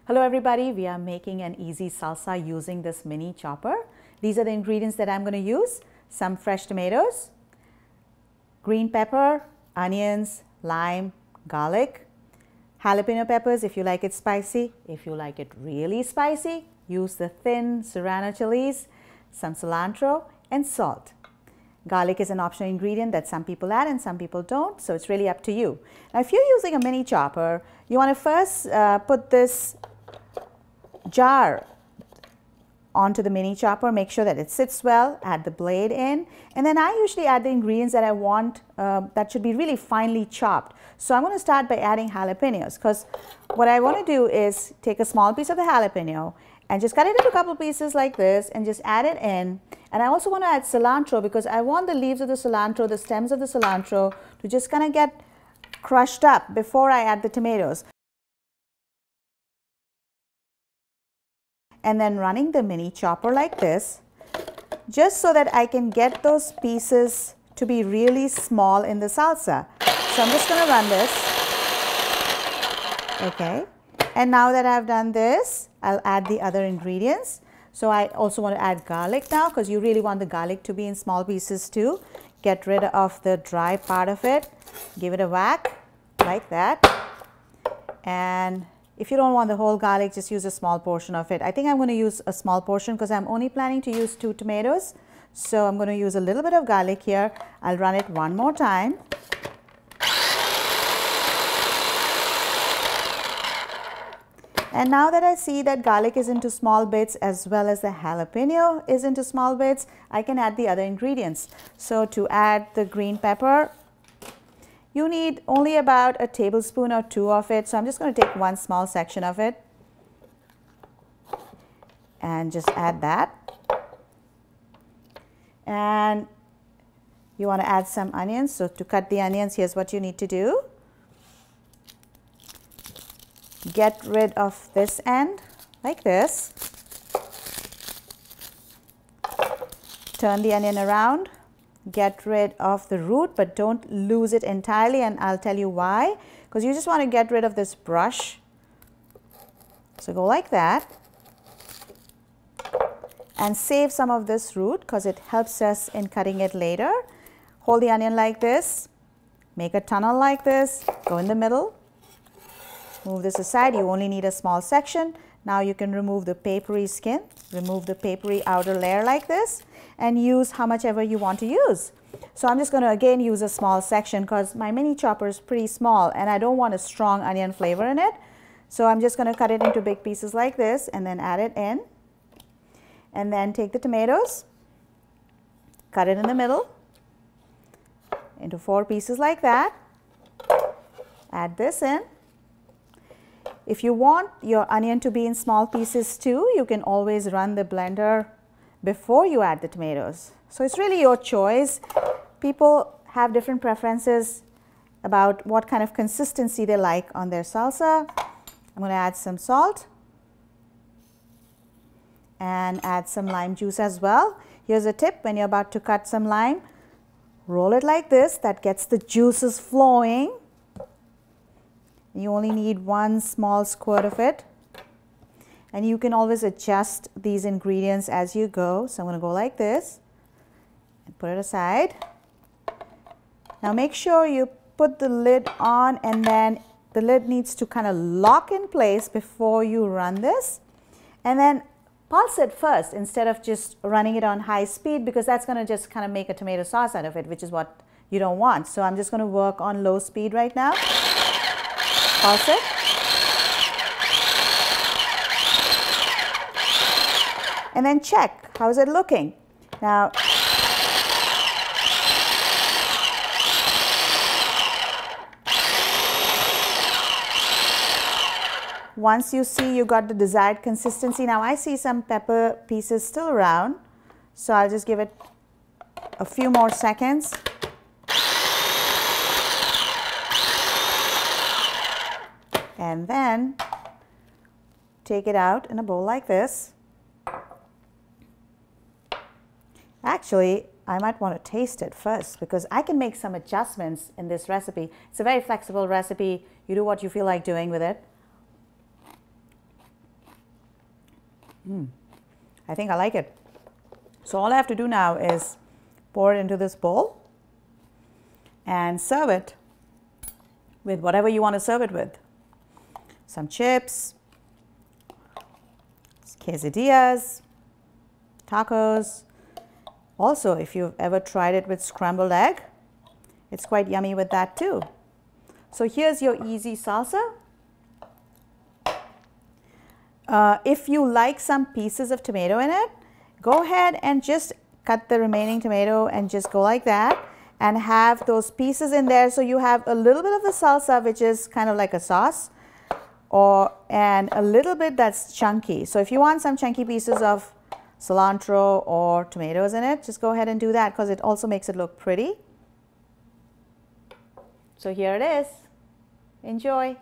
Hello everybody, we are making an easy salsa using this mini chopper. These are the ingredients that I'm going to use. Some fresh tomatoes, green pepper, onions, lime, garlic, jalapeno peppers if you like it spicy. If you like it really spicy, use the thin serrano chilies, some cilantro and salt. Garlic is an optional ingredient that some people add and some people don't, so it's really up to you. Now if you're using a mini chopper, you want to first put this jar onto the mini chopper, make sure that it sits well, add the blade in, and then I usually add the ingredients that I want that should be really finely chopped. So I'm going to start by adding jalapenos, because what I want to do is take a small piece of the jalapeno and just cut it into a couple pieces like this and just add it in. And I also want to add cilantro because I want the leaves of the cilantro, the stems of the cilantro to just kind of get crushed up before I add the tomatoes. And then running the mini chopper like this, just so that I can get those pieces to be really small in the salsa. So I'm just going to run this. Okay. And now that I've done this, I'll add the other ingredients. So I also want to add garlic now, because you really want the garlic to be in small pieces too. Get rid of the dry part of it. Give it a whack like that. And if you don't want the whole garlic, just use a small portion of it. I think I'm going to use a small portion because I'm only planning to use 2 tomatoes. So I'm going to use a little bit of garlic here. I'll run it one more time. And now that I see that garlic is into small bits as well as the jalapeno is into small bits, I can add the other ingredients. So to add the green pepper, you need only about a tablespoon or 2 of it. So I'm just going to take one small section of it and just add that. And you want to add some onions. So to cut the onions, here's what you need to do. Get rid of this end like this. Turn the onion around. Get rid of the root, but don't lose it entirely, and I'll tell you why. Because you just want to get rid of this brush. So go like that. And save some of this root because it helps us in cutting it later. Hold the onion like this. Make a tunnel like this. Go in the middle. Move this aside. You only need a small section. Now you can remove the papery skin. Remove the papery outer layer like this. And use how much ever you want to use. So I'm just going to again use a small section because my mini chopper is pretty small and I don't want a strong onion flavor in it. So I'm just going to cut it into big pieces like this and then add it in. And then take the tomatoes, cut it in the middle into 4 pieces like that. Add this in. If you want your onion to be in small pieces too, you can always run the blender before you add the tomatoes. So it's really your choice. People have different preferences about what kind of consistency they like on their salsa. I'm going to add some salt and add some lime juice as well. Here's a tip: when you're about to cut some lime, roll it like this. That gets the juices flowing. You only need 1 small squirt of it. And you can always adjust these ingredients as you go. So I'm going to go like this and put it aside. Now make sure you put the lid on, and then the lid needs to kind of lock in place before you run this. And then pulse it first instead of just running it on high speed, because that's going to just kind of make a tomato sauce out of it, which is what you don't want. So I'm just going to work on low speed right now. Pulse it. And then check, how is it looking? Now, once you see you got the desired consistency, now I see some pepper pieces still around, so I'll just give it a few more seconds. And then take it out in a bowl like this. Actually, I might want to taste it first because I can make some adjustments in this recipe. It's a very flexible recipe. You do what you feel like doing with it. I think I like it. So all I have to do now is pour it into this bowl and serve it with whatever you want to serve it with. Some chips, quesadillas, tacos. Also, if you've ever tried it with scrambled egg, it's quite yummy with that too. So here's your easy salsa. If you like some pieces of tomato in it, go ahead and just cut the remaining tomato and just go like that and have those pieces in there, so you have a little bit of the salsa, which is kind of like a sauce, and a little bit that's chunky. So if you want some chunky pieces of cilantro or tomatoes in it, just go ahead and do that, because it also makes it look pretty. So here it is. Enjoy.